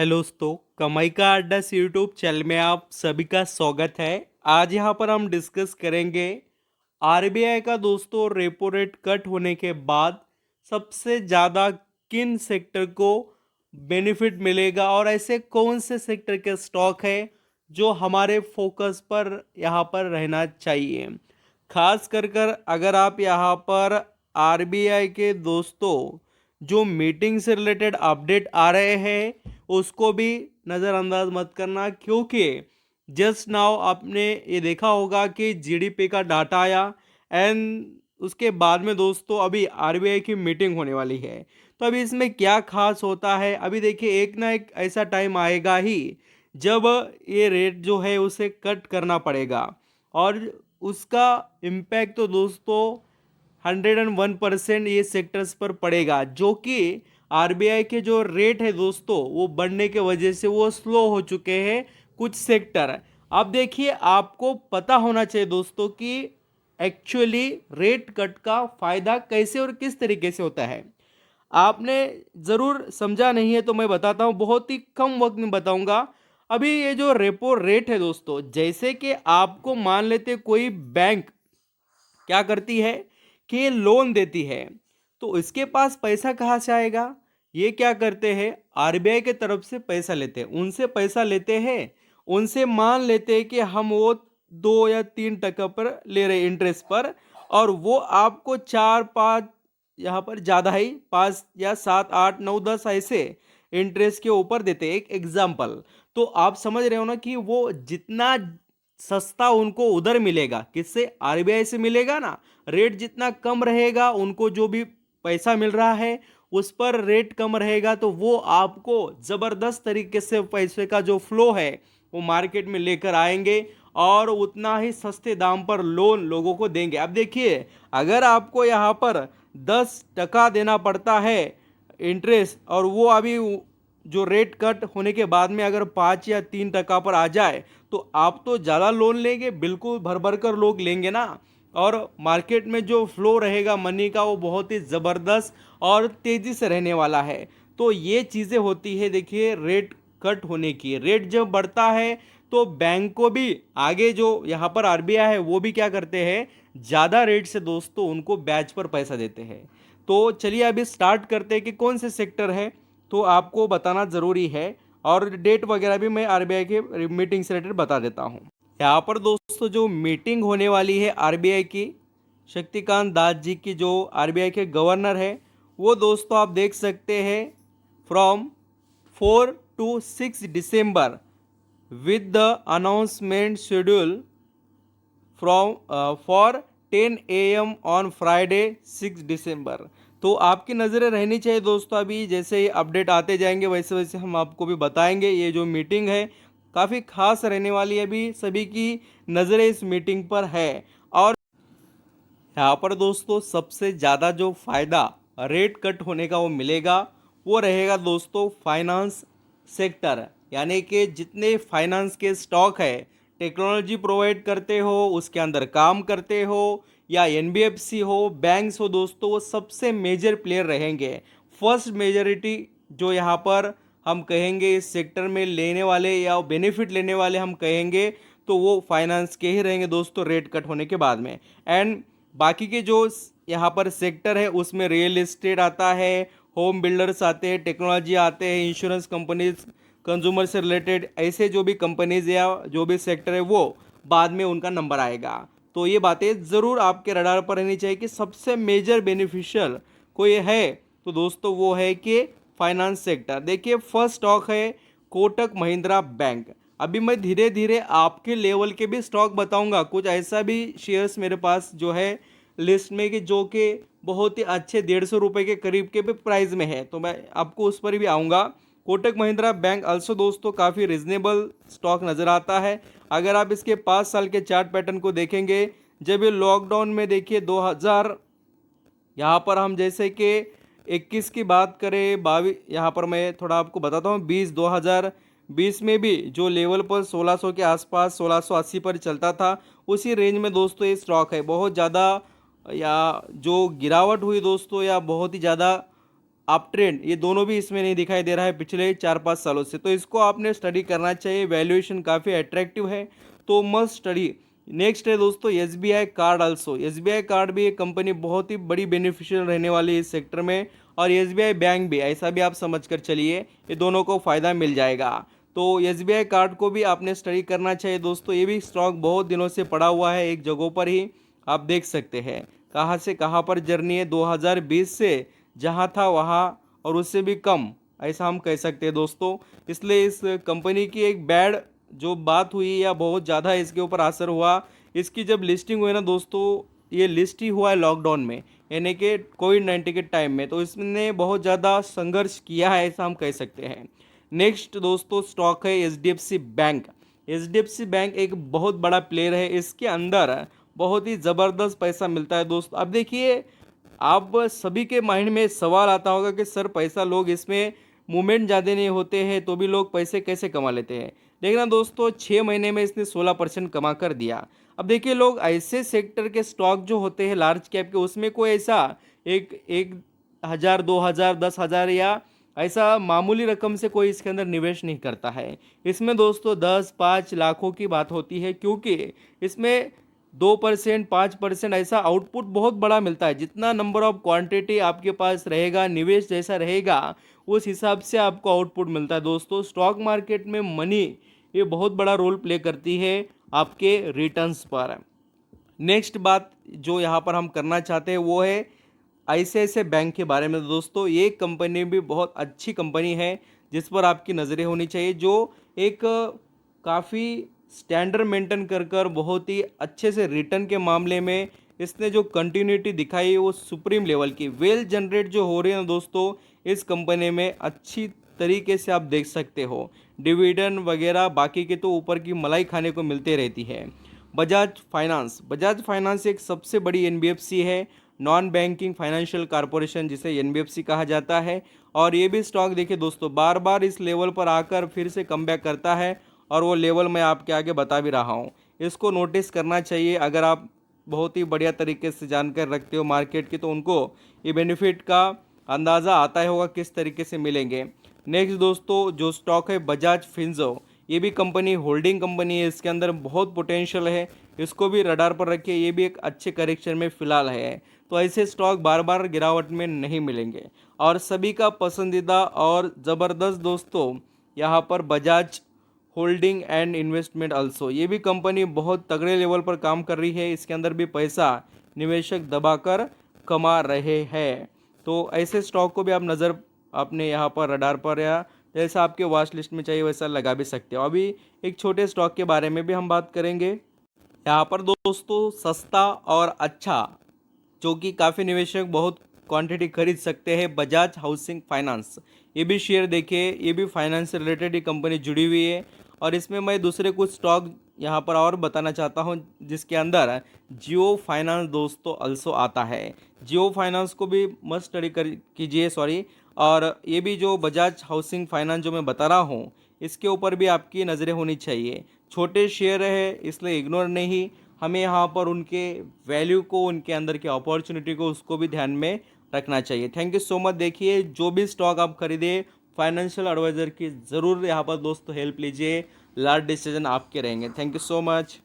Hello दोस्तों, कमाई का अड्डा यूट्यूब चैनल में आप सभी का स्वागत है। आज यहाँ पर हम डिस्कस करेंगे आरबीआई का दोस्तों रेपो रेट कट होने के बाद सबसे ज़्यादा किन सेक्टर को बेनिफिट मिलेगा और ऐसे कौन से सेक्टर के स्टॉक है जो हमारे फोकस पर यहाँ पर रहना चाहिए। खास कर अगर आप यहाँ पर आरबीआई के दोस्तों जो मीटिंग से रिलेटेड अपडेट आ रहे हैं उसको भी नज़रअंदाज मत करना, क्योंकि जस्ट नाउ आपने ये देखा होगा कि जीडीपी का डाटा आया एंड उसके बाद में दोस्तों अभी आरबीआई की मीटिंग होने वाली है। तो अभी इसमें क्या खास होता है, अभी देखिए एक ना एक ऐसा टाइम आएगा ही जब ये रेट जो है उसे कट करना पड़ेगा और उसका इम्पैक्ट तो दोस्तों 101% ये सेक्टर्स पर पड़ेगा, जो कि आरबीआई के जो रेट है दोस्तों वो बढ़ने के वजह से वो स्लो हो चुके हैं कुछ सेक्टर। अब देखिए आपको पता होना चाहिए दोस्तों कि एक्चुअली रेट कट का फायदा कैसे और किस तरीके से होता है। आपने ज़रूर समझा नहीं है तो मैं बताता हूँ, बहुत ही कम वक्त में बताऊंगा। अभी ये जो रेपो रेट है दोस्तों, जैसे कि आपको मान लेते कोई बैंक क्या करती है कि लोन देती है, तो इसके पास पैसा कहाँ से आएगा। ये क्या करते हैं, आरबीआई के तरफ से पैसा लेते हैं, उनसे पैसा लेते हैं, उनसे मान लेते हैं कि हम वो 2 या 3 टका पर ले रहे इंटरेस्ट पर, और वो आपको 4 5 यहाँ पर ज़्यादा ही 5 या 7 8 9 10 ऐसे इंटरेस्ट के ऊपर देते हैं। एक एग्जाम्पल, तो आप समझ रहे हो ना कि वो जितना सस्ता उनको उधर मिलेगा, किससे, आरबीआई से मिलेगा ना। रेट जितना कम रहेगा, उनको जो भी पैसा मिल रहा है उस पर रेट कम रहेगा, तो वो आपको ज़बरदस्त तरीके से पैसे का जो फ्लो है वो मार्केट में लेकर आएंगे और उतना ही सस्ते दाम पर लोन लोगों को देंगे। अब देखिए अगर आपको यहाँ पर 10 टका देना पड़ता है इंटरेस्ट, और वो अभी जो रेट कट होने के बाद में अगर 5 या 3 टका पर आ जाए, तो आप तो ज़्यादा लोन लेंगे, बिल्कुल भर भर कर लोग लेंगे ना। और मार्केट में जो फ्लो रहेगा मनी का वो बहुत ही ज़बरदस्त और तेज़ी से रहने वाला है। तो ये चीज़ें होती है, देखिए रेट कट होने की। रेट जब बढ़ता है तो बैंक को भी आगे जो यहाँ पर आरबीआई है वो भी क्या करते हैं, ज़्यादा रेट से दोस्तों उनको ब्याज पर पैसा देते हैं। तो चलिए अभी स्टार्ट करते हैं कि कौन से सेक्टर है, तो आपको बताना ज़रूरी है और डेट वगैरह भी मैं आरबीआई के मीटिंग से रिलेटेड बता देता हूँ। यहाँ पर दोस्तों जो मीटिंग होने वाली है आरबीआई की, शक्तिकांत दास जी की जो आरबीआई के गवर्नर है, वो दोस्तों आप देख सकते हैं from 4 to 6 December with the announcement schedule from for 10 AM on Friday 6 दिसंबर। तो आपकी नज़रें रहनी चाहिए दोस्तों, अभी जैसे ही अपडेट आते जाएंगे वैसे वैसे हम आपको भी बताएंगे। ये जो मीटिंग है काफ़ी खास रहने वाली है, अभी सभी की नज़रें इस मीटिंग पर है। और यहाँ पर दोस्तों सबसे ज़्यादा जो फ़ायदा रेट कट होने का वो मिलेगा वो रहेगा दोस्तों फाइनेंस सेक्टर, यानी कि जितने फाइनेंस के स्टॉक है, टेक्नोलॉजी प्रोवाइड करते हो, उसके अंदर काम करते हो, या एनबीएफसी हो, बैंक्स हो दोस्तों, वो सबसे मेजर प्लेयर रहेंगे। फर्स्ट मेजॉरिटी जो यहाँ पर हम कहेंगे इस सेक्टर में लेने वाले या बेनिफिट लेने वाले हम कहेंगे, तो वो फाइनेंस के ही रहेंगे दोस्तों रेट कट होने के बाद में। एंड बाकी के जो यहाँ पर सेक्टर है उसमें रियल एस्टेट आता है, होम बिल्डर्स आते हैं, टेक्नोलॉजी आते हैं, इंश्योरेंस कंपनीज, कंज्यूमर से रिलेटेड ऐसे जो भी कंपनीज या जो भी सेक्टर है वो बाद में उनका नंबर आएगा। तो ये बातें ज़रूर आपके रडार पर रहनी चाहिए कि सबसे मेजर बेनिफिशियल कोई है तो दोस्तों वो है कि फाइनेंस सेक्टर। देखिए फर्स्ट स्टॉक है कोटक महिंद्रा बैंक। अभी मैं धीरे धीरे आपके लेवल के भी स्टॉक बताऊंगा, कुछ ऐसा भी शेयर्स मेरे पास जो है लिस्ट में कि जो कि बहुत ही अच्छे 150 रुपये के करीब के भी प्राइस में है, तो मैं आपको उस पर भी आऊँगा। कोटक महिंद्रा बैंक also दोस्तों काफ़ी रिजनेबल स्टॉक नज़र आता है। अगर आप इसके 5 साल के चार्ट पैटर्न को देखेंगे, जब ये लॉकडाउन में देखिए 2000 यहाँ पर हम जैसे कि 21 की बात करें, 22 यहाँ पर मैं थोड़ा आपको बताता हूँ, 2020 में भी जो लेवल पर 1600 के आसपास 1680 पर चलता था, उसी रेंज में दोस्तों ये स्टॉक है। बहुत ज़्यादा या जो गिरावट हुई दोस्तों या बहुत ही ज़्यादा अप ट्रेंड, ये दोनों भी इसमें नहीं दिखाई दे रहा है पिछले 4-5 सालों से। तो इसको आपने स्टडी करना चाहिए, वैल्यूएशन काफ़ी अट्रैक्टिव है, तो मस्ट स्टडी। नेक्स्ट है दोस्तों SBI card also. SBI card भी एक कंपनी बहुत ही बड़ी बेनिफिशियल रहने वाली है इस सेक्टर में, और एसबीआई बैंक भी, ऐसा भी आप समझ कर चलिए, ये दोनों को फ़ायदा मिल जाएगा। तो एसबीआई कार्ड को भी आपने स्टडी करना चाहिए दोस्तों। ये भी स्टॉक बहुत दिनों से पड़ा हुआ है एक जगहों पर ही, आप देख सकते हैं कहाँ से कहाँ पर जर्नी है, 2020 से जहाँ था वहाँ और उससे भी कम, ऐसा हम कह सकते हैं दोस्तों। इसलिए इस कंपनी की एक बैड जो बात हुई या बहुत ज़्यादा इसके ऊपर असर हुआ, इसकी जब लिस्टिंग हुई ना दोस्तों, ये लिस्ट ही हुआ है लॉकडाउन में, यानी कि कोविड-19 के टाइम में, तो इसने बहुत ज़्यादा संघर्ष किया है, ऐसा हम कह सकते हैं। नेक्स्ट दोस्तों स्टॉक है एचडीएफसी बैंक। एचडीएफसी बैंक एक बहुत बड़ा प्लेयर है, इसके अंदर बहुत ही ज़बरदस्त पैसा मिलता है दोस्तों। अब देखिए, आप सभी के माइंड में सवाल आता होगा कि सर पैसा, लोग इसमें मूवमेंट ज़्यादा नहीं होते हैं तो भी लोग पैसे कैसे कमा लेते हैं। देखना दोस्तों, 6 महीने में इसने 16% कमा कर दिया। अब देखिए, लोग ऐसे सेक्टर के स्टॉक जो होते हैं लार्ज कैप के, उसमें कोई ऐसा एक एक हज़ार, 2,000, 10,000 या ऐसा मामूली रकम से कोई इसके अंदर निवेश नहीं करता है। इसमें दोस्तों 10-5 लाखों की बात होती है, क्योंकि इसमें 2%, 5% ऐसा आउटपुट बहुत बड़ा मिलता है। जितना नंबर ऑफ क्वांटिटी आपके पास रहेगा, निवेश जैसा रहेगा, उस हिसाब से आपको आउटपुट मिलता है दोस्तों। स्टॉक मार्केट में मनी ये बहुत बड़ा रोल प्ले करती है आपके रिटर्न्स पर। नेक्स्ट बात जो यहाँ पर हम करना चाहते हैं वो है आईसीआईसीआई बैंक के बारे में। दोस्तों ये कंपनी भी बहुत अच्छी कंपनी है जिस पर आपकी नज़रें होनी चाहिए, जो एक काफ़ी स्टैंडर्ड मेंटेन कर कर बहुत ही अच्छे से रिटर्न के मामले में इसने जो कंटिन्यूटी दिखाई है वो सुप्रीम लेवल की। वेल जनरेट जो हो रही है ना दोस्तों इस कंपनी में, अच्छी तरीके से आप देख सकते हो। डिविडेंड वगैरह बाकी के तो ऊपर की मलाई खाने को मिलते रहती है। बजाज फाइनेंस, बजाज फाइनेंस एक सबसे बड़ी एनबीएफसी है, नॉन बैंकिंग फाइनेंशियल कॉरपोरेशन, जिसे एनबीएफसी कहा जाता है। और ये भी स्टॉक देखिए दोस्तों, बार बार इस लेवल पर आकर फिर से कमबैक करता है, और वो लेवल मैं आपके आगे बता भी रहा हूँ। इसको नोटिस करना चाहिए। अगर आप बहुत ही बढ़िया तरीके से जानकारी रखते हो मार्केट की, तो उनको ये बेनिफिट का अंदाज़ा आता है होगा किस तरीके से मिलेंगे। नेक्स्ट दोस्तों जो स्टॉक है बजाज फिंसर्व, ये भी कंपनी होल्डिंग कंपनी है, इसके अंदर बहुत पोटेंशियल है, इसको भी रडार पर रखिए। ये भी एक अच्छे करेक्शन में फ़िलहाल है। तो ऐसे स्टॉक बार बार गिरावट में नहीं मिलेंगे। और सभी का पसंदीदा और ज़बरदस्त दोस्तों यहाँ पर Bajaj holding and investment also, ये भी कंपनी बहुत तगड़े लेवल पर काम कर रही है, इसके अंदर भी पैसा निवेशक दबाकर कमा रहे हैं। तो ऐसे स्टॉक को भी आप नज़र अपने यहाँ पर रडार पर, या जैसा आपके वॉच लिस्ट में चाहिए वैसा लगा भी सकते हो। अभी एक छोटे स्टॉक के बारे में भी हम बात करेंगे। यहाँ पर दोस्तों सस्ता और अच्छा, जो कि काफ़ी निवेशक बहुत क्वांटिटी खरीद सकते हैं, बजाज हाउसिंग फाइनेंस। ये भी शेयर देखिए, ये भी फाइनेंस से रिलेटेड ही कंपनी जुड़ी हुई है। और इसमें मैं दूसरे कुछ स्टॉक यहाँ पर और बताना चाहता हूँ, जिसके अंदर जियो फाइनेंस दोस्तों अल्सो आता है। जियो फाइनेंस को भी मस्ट स्टडी कर कीजिए, सॉरी। और ये भी जो बजाज हाउसिंग फाइनेंस जो मैं बता रहा हूँ, इसके ऊपर भी आपकी नज़रें होनी चाहिए। छोटे शेयर है इसलिए इग्नोर नहीं, हमें यहाँ पर उनके वैल्यू को, उनके अंदर की अपॉर्चुनिटी को, उसको भी ध्यान में रखना चाहिए। Thank you so much. देखिए जो भी स्टॉक आप खरीदे, फाइनेंशियल एडवाइज़र की ज़रूर यहाँ पर दोस्तों हेल्प लीजिए, लार्ज डिसीजन आपके रहेंगे। Thank you so much.